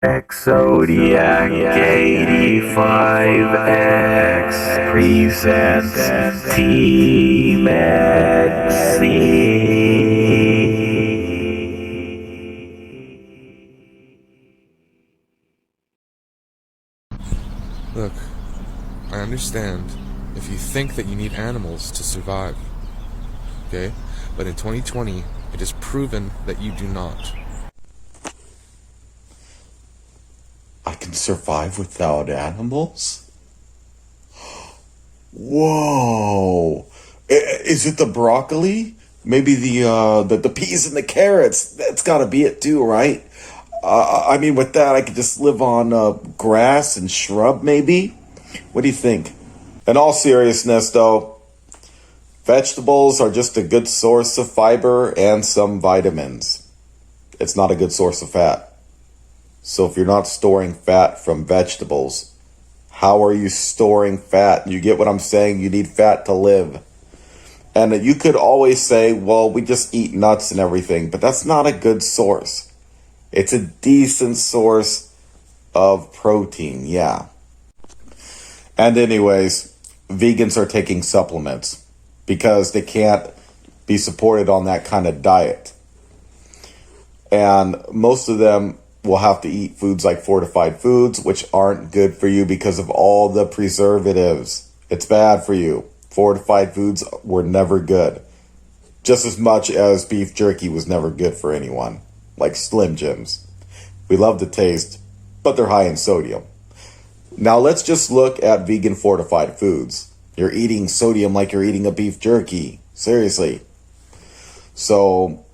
Zodiac 85X presents Team Look, I understand if you think that you need animals to survive, okay? But in 2020, it is proven that you do not. I can survive without animals? Whoa! Is it the broccoli? Maybe the peas and the carrots. That's gotta be it too, right? I mean, with that, I could just live on grass and shrub, maybe? What do you think? In all seriousness, though, vegetables are just a good source of fiber and some vitamins. It's not a good source of fat. So if you're not storing fat from vegetables, how are you storing fat? You get what I'm saying? You need fat to live. And you could always say, well, we just eat nuts and everything, but that's not a good source. It's a decent source of protein, yeah. And anyways, vegans are taking supplements because they can't be supported on that kind of diet. And most of them will have to eat foods like fortified foods, which aren't good for you because of all the preservatives. It's bad for you. Fortified foods were never good. Just as much as beef jerky was never good for anyone. Like Slim Jims. We love the taste, but they're high in sodium. Now let's just look at vegan fortified foods. You're eating sodium like you're eating a beef jerky. Seriously. So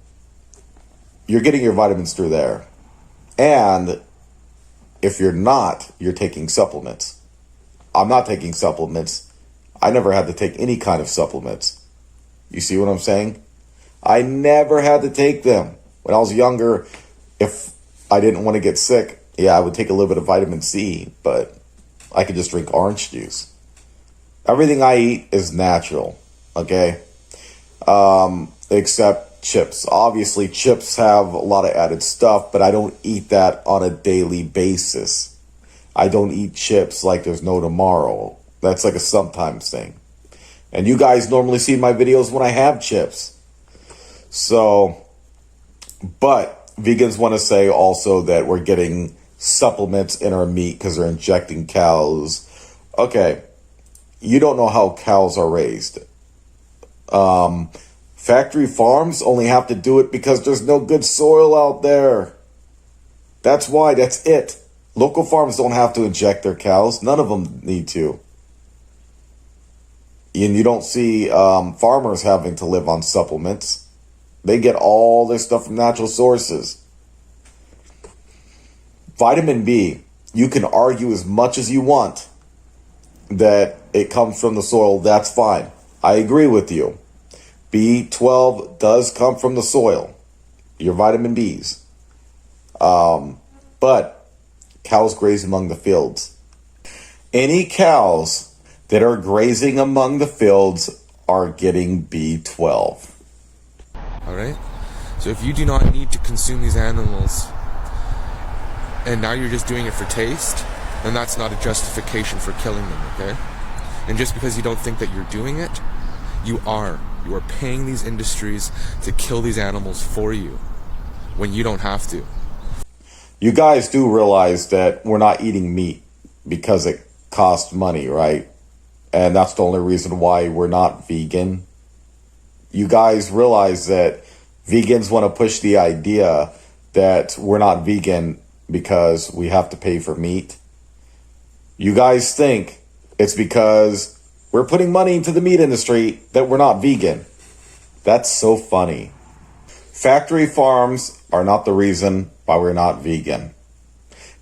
you're getting your vitamins through there. And if you're not, you're taking supplements. I'm not taking supplements. I never had to take any kind of supplements. You see what I'm saying? I never had to take them. When I was younger, if I didn't want to get sick, yeah, I would take a little bit of vitamin C, but I could just drink orange juice. Everything I eat is natural, okay? Except chips. Obviously, chips have a lot of added stuff, but I don't eat that on a daily basis. I don't eat chips like there's no tomorrow. That's like a sometimes thing. And you guys normally see my videos when I have chips. So, but vegans want to say also that we're getting supplements in our meat because they're injecting cows. Okay, you don't know how cows are raised. Factory farms only have to do it because there's no good soil out there. That's why, that's it. Local farms don't have to inject their cows. None of them need to. And you don't see farmers having to live on supplements. They get all their stuff from natural sources. Vitamin B, you can argue as much as you want that it comes from the soil. That's fine. I agree with you. B12 does come from the soil, your vitamin Bs. But cows graze among the fields. Any cows that are grazing among the fields are getting B12. Alright? So if you do not need to consume these animals, and now you're just doing it for taste, then that's not a justification for killing them, okay? And just because you don't think that you're doing it, you are. You are paying these industries to kill these animals for you when you don't have to. You guys do realize that we're not eating meat because it costs money, right? And that's the only reason why we're not vegan. You guys realize that vegans want to push the idea that we're not vegan because we have to pay for meat. You guys think it's because we're putting money into the meat industry that we're not vegan. That's so funny. Factory farms are not the reason why we're not vegan.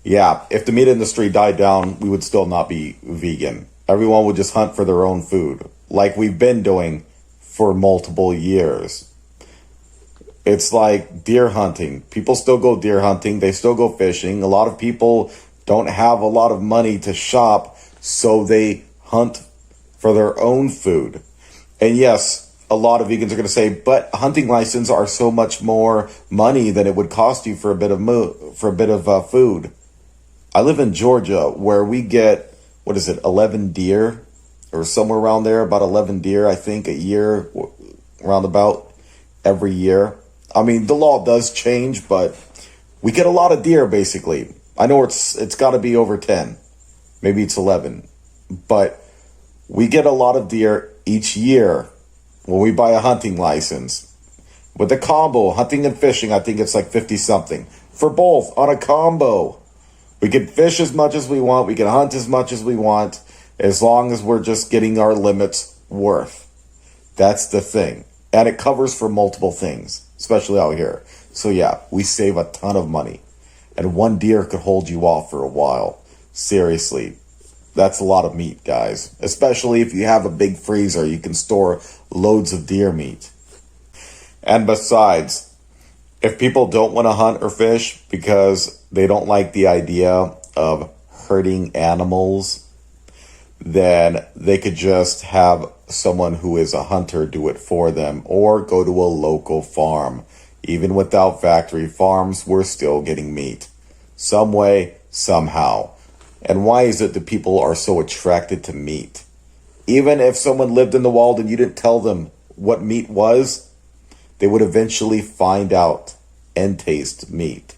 Yeah, if the meat industry died down, we would still not be vegan. Everyone would just hunt for their own food, like we've been doing for multiple years. It's like deer hunting. People still go deer hunting. They still go fishing. A lot of people don't have a lot of money to shop, so they hunt for their own food. And yes, a lot of vegans are going to say, but hunting licenses are so much more money than it would cost you for a bit of food. I live in Georgia where we get, 11 deer or somewhere around there, about 11 deer, I think, a year, roundabout every year. I mean, the law does change, but we get a lot of deer basically. I know it's got to be over 10. Maybe it's 11. But we get a lot of deer each year when we buy a hunting license. With the combo, hunting and fishing, I think it's like 50 something. For both, on a combo. We can fish as much as we want. We can hunt as much as we want. As long as we're just getting our limits worth. That's the thing. And it covers for multiple things, especially out here. So yeah, we save a ton of money. And one deer could hold you off for a while. Seriously. That's a lot of meat, guys. Especially if you have a big freezer, you can store loads of deer meat. And besides, if people don't want to hunt or fish because they don't like the idea of hurting animals, then they could just have someone who is a hunter do it for them or go to a local farm. Even without factory farms, we're still getting meat. Some way, somehow. And why is it that people are so attracted to meat? Even if someone lived in the wild and you didn't tell them what meat was, they would eventually find out and taste meat.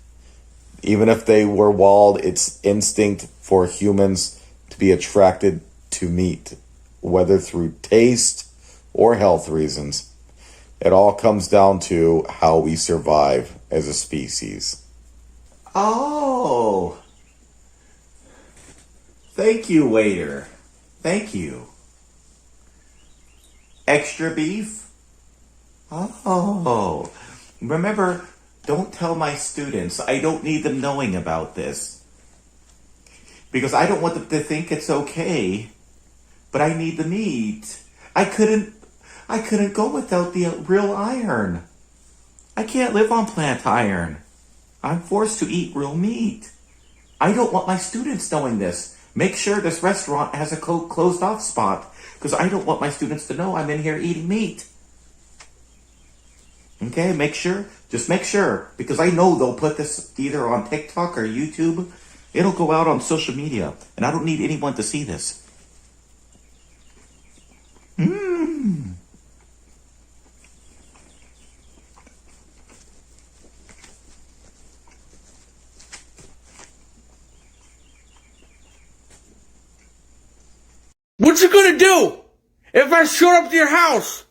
Even if they were wild, it's instinct for humans to be attracted to meat, whether through taste or health reasons. It all comes down to how we survive as a species. Oh. Thank you, waiter. Thank you. Extra beef? Oh. Remember, don't tell my students. I don't need them knowing about this. Because I don't want them to think it's okay. But I need the meat. I couldn't go without the real iron. I can't live on plant iron. I'm forced to eat real meat. I don't want my students knowing this. Make sure this restaurant has a closed off spot, because I don't want my students to know I'm in here eating meat. Okay, make sure. Just make sure, because I know they'll put this either on TikTok or YouTube. It'll go out on social media, and I don't need anyone to see this. What you gonna do if I show up to your house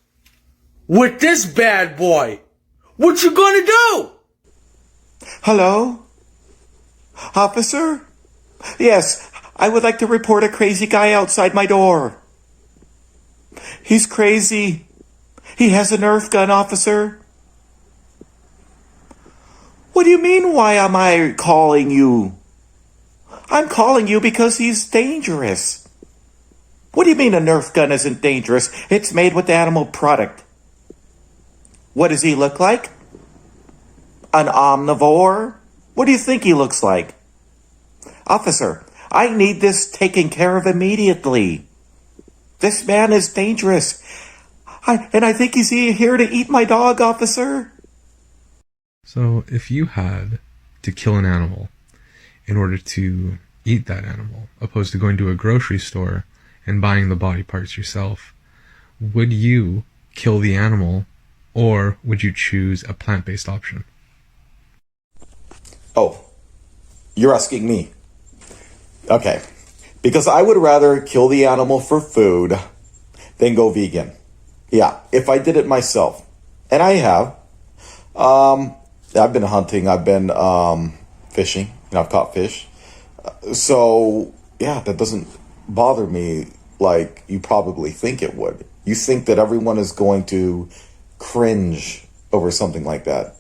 with this bad boy? What you gonna do? Hello? Officer? Yes, I would like to report a crazy guy outside my door. He's crazy. He has a Nerf gun, officer. What do you mean, why am I calling you? I'm calling you because he's dangerous. What do you mean a Nerf gun isn't dangerous? It's made with animal product. What does he look like? An omnivore? What do you think he looks like? Officer, I need this taken care of immediately. This man is dangerous. I think he's here to eat my dog, officer. So if you had to kill an animal in order to eat that animal, opposed to going to a grocery store and buying the body parts yourself, would you kill the animal or would you choose a plant-based option? Oh, you're asking me. Okay. Because I would rather kill the animal for food than go vegan. Yeah, if I did it myself. And I have. I've been hunting, I've been fishing, and I've caught fish. So, yeah, that doesn't bother me like you probably think it would. You think that everyone is going to cringe over something like that.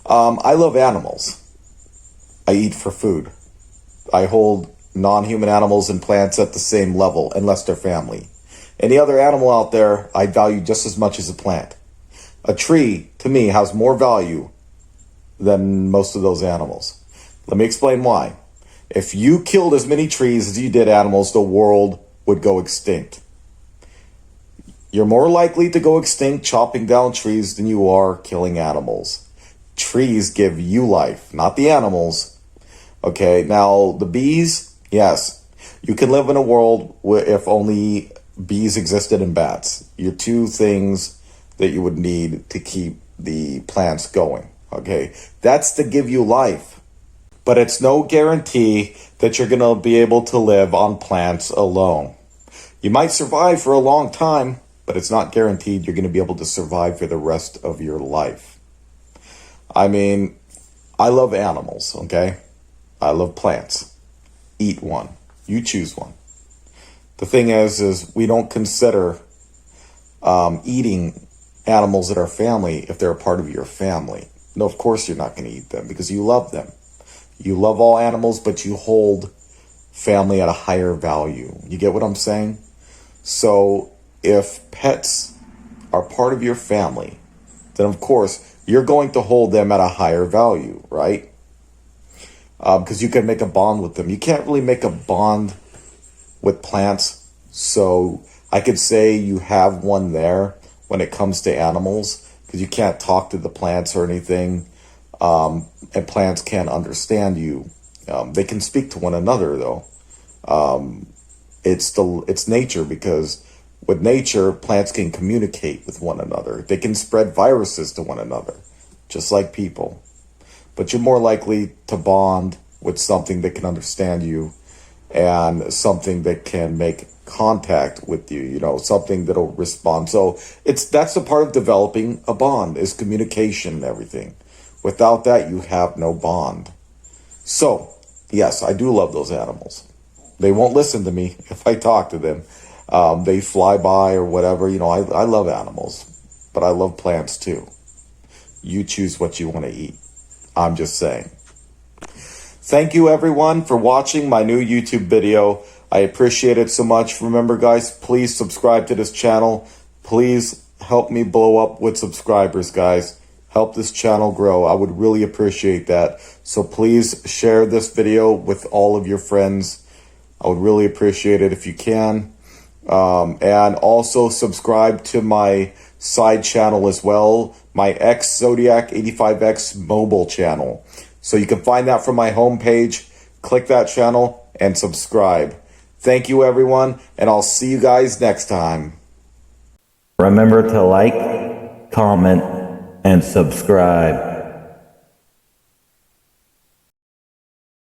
I love animals. I eat for food. I hold non-human animals and plants at the same level, unless they're family. Any other animal out there, I value just as much as a plant. A tree, to me, has more value than most of those animals. Let me explain why. If you killed as many trees as you did animals, the world would go extinct. You're more likely to go extinct chopping down trees than you are killing animals. Trees give you life, not the animals. Okay, now the bees, yes, you can live in a world where if only bees existed and bats. Your two things that you would need to keep the plants going. Okay, that's to give you life. But it's no guarantee that you're going to be able to live on plants alone. You might survive for a long time, but it's not guaranteed you're going to be able to survive for the rest of your life. I mean, I love animals, okay? I love plants. Eat one. You choose one. The thing is we don't consider eating animals that are family if they're a part of your family. No, of course you're not going to eat them because you love them. You love all animals, but you hold family at a higher value. You get what I'm saying? So if pets are part of your family, then of course you're going to hold them at a higher value, right? Because you can make a bond with them. You can't really make a bond with plants. So I could say you have one there when it comes to animals, because you can't talk to the plants or anything. And plants can't understand you. They can speak to one another though. It's nature, because with nature, plants can communicate with one another. They can spread viruses to one another, just like people. But you're more likely to bond with something that can understand you and something that can make contact with you, you know, something that'll respond. So that's the part of developing a bond, is communication and everything. Without that, you have no bond. So, yes, I do love those animals. They won't listen to me if I talk to them. They fly by or whatever. You know, I love animals, but I love plants too. You choose what you want to eat. I'm just saying. Thank you, everyone, for watching my new YouTube video. I appreciate it so much. Remember, guys, please subscribe to this channel. Please help me blow up with subscribers, guys. Help this channel grow. I would really appreciate that. So please share this video with all of your friends. I would really appreciate it if you can. And also subscribe to my side channel as well, my X Zodiac 85X mobile channel. So you can find that from my homepage. Click that channel and subscribe. Thank you, everyone, and I'll see you guys next time. Remember to like, comment, and subscribe.